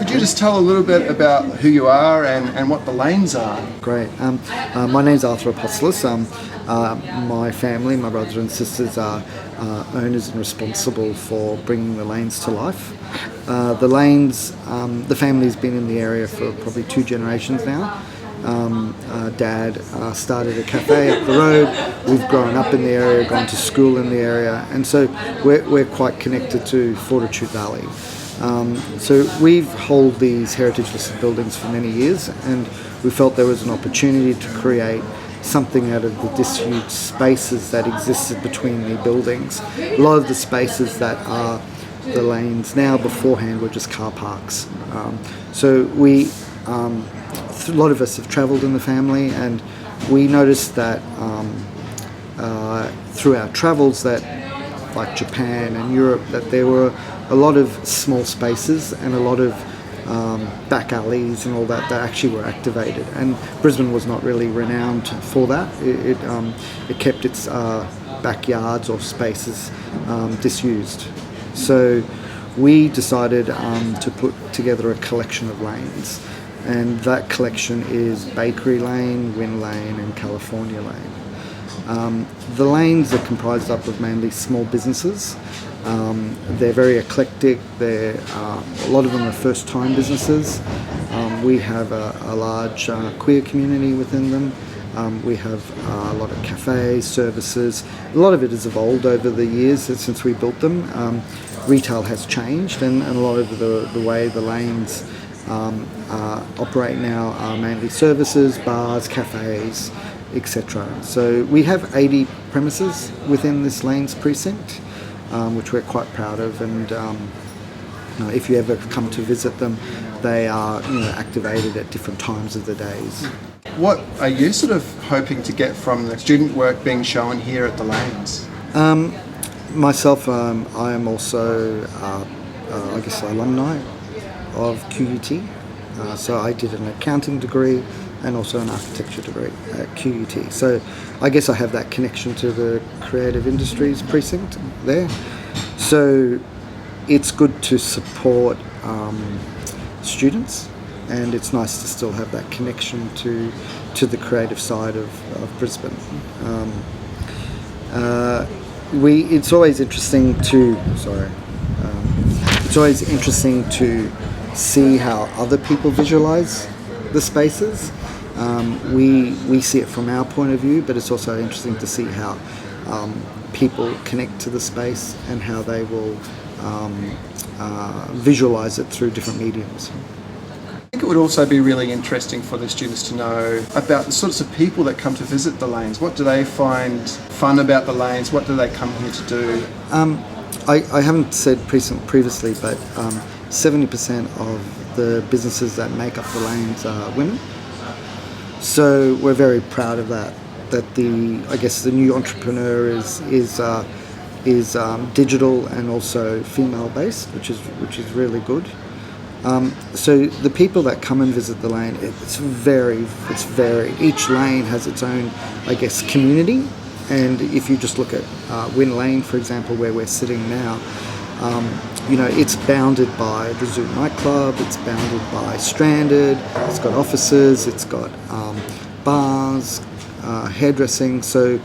Could you just tell a little bit about who you are and what the lanes are? Great. My name's Arthur Apostolos. My family, my brothers and sisters, are owners and responsible for bringing the lanes to life. The lanes, the family's been in the area for probably 2 generations now. Dad started a cafe up the road. We've grown up in the area, gone to school in the area, and so we're quite connected to Fortitude Valley. So we've held these heritage listed buildings for many years, and we felt there was an opportunity to create something out of the disused spaces that existed between the buildings. A lot of the spaces that are the lanes now beforehand were just car parks. So we, a lot of us have travelled in the family, and we noticed that through our travels that, like Japan and Europe, that there were a lot of small spaces and a lot of back alleys and all that actually were activated, and Brisbane was not really renowned for that. It kept its backyards or spaces disused. So we decided to put together a collection of lanes, and that collection is Bakery Lane, Wynn Lane and California Lane. The lanes are comprised up of mainly small businesses. They're very eclectic. A lot of them are first-time businesses. We have a large queer community within them. We have a lot of cafes, services. A lot of it has evolved over the years since we built them. Retail has changed, and a lot of the way the lanes operate now are mainly services, bars, cafes, etc. So we have 80 premises within this lanes precinct, which we're quite proud of, and if you ever come to visit them, they are activated at different times of the days. What are you sort of hoping to get from the student work being shown here at the lanes? Myself, I am also, I guess, alumni of QUT. So I did an accounting degree and also an architecture degree at QUT. So I guess I have that connection to the creative industries precinct there. So it's good to support students, and it's nice to still have that connection to the creative side of Brisbane. It's always interesting to see how other people visualize the spaces. We see it from our point of view, but it's also interesting to see how people connect to the space and how they will visualize it through different mediums. I think it would also be really interesting for the students to know about the sorts of people that come to visit the lanes. What do they find fun about the lanes? What do they come here to do? I haven't said previously, but 70% of the businesses that make up the lanes are women. So we're very proud of that. That the new entrepreneur is digital and also female based, which is really good. So the people that come and visit the lane, it's varied. Each lane has its own, community. And if you just look at Wynn Lane, for example, where we're sitting now, it's bounded by the Zoo nightclub, it's bounded by Stranded, it's got offices, it's got bars, hairdressing. So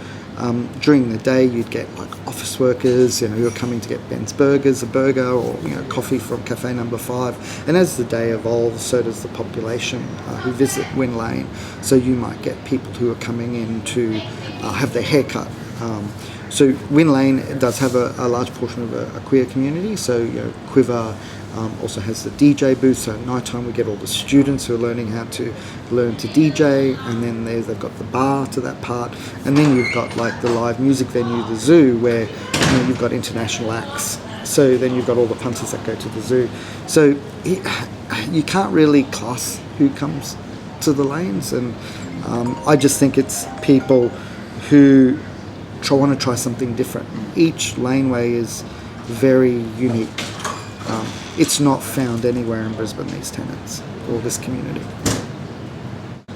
during the day you'd get office workers, who are coming to get Ben's Burgers, a burger, or coffee from Cafe Number 5. And as the day evolves, so does the population who visit Wynn Lane. So you might get people who are coming in to have their hair cut. So Wynn Lane does have a large portion of a queer community. So Quiver also has the DJ booth. So at night time we get all the students who are learning how to DJ, and then they've got the bar to that part, and then you've got the live music venue, the Zoo, where you've got international acts. So then you've got all the punters that go to the Zoo. So you can't really class who comes to the lanes, and I just think it's people who want to try something different. Each laneway is very unique. It's not found anywhere in Brisbane, these tenants or this community.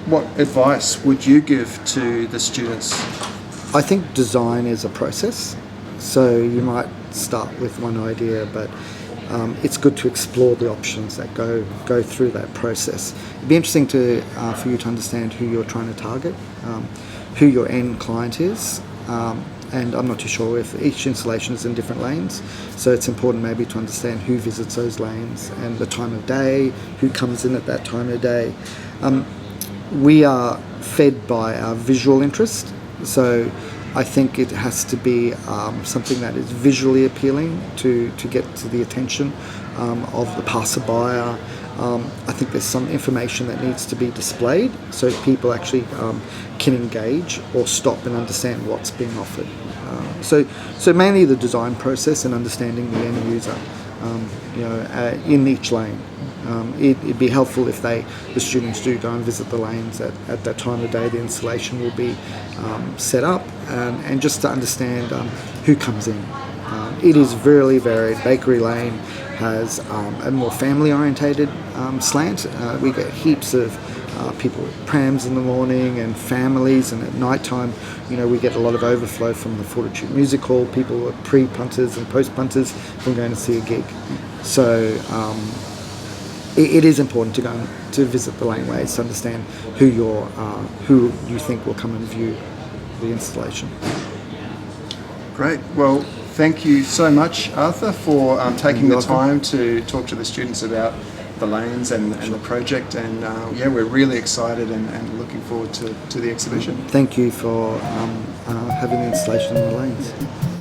What advice would you give to the students? I think design is a process. So you might start with one idea, but it's good to explore the options that go through that process. It'd be interesting for you to understand who you're trying to target, who your end client is, and I'm not too sure if each installation is in different lanes, so it's important maybe to understand who visits those lanes and the time of day, who comes in at that time of day. We are fed by our visual interest, so I think it has to be something that is visually appealing to get to the attention of the passerby. I think there's some information that needs to be displayed so people actually can engage or stop and understand what's being offered. So mainly the design process and understanding the end user, in each lane. It'd be helpful if the students do go and visit the lanes at that time of day the installation will be set up, and just to understand who comes in. It is really varied. Bakery Lane has a more family orientated slant. We get heaps of people with prams in the morning and families, and at night time we get a lot of overflow from the Fortitude Music Hall. People are pre-punters and post-punters from going to see a gig. So it is important to go to visit the laneways to understand who you think will come and view the installation. Great. Well, thank you so much, Arthur, for taking You're the welcome. time to talk to the students about the lanes and the project. And we're really excited and looking forward to the exhibition. Thank you for having the installation in the lanes.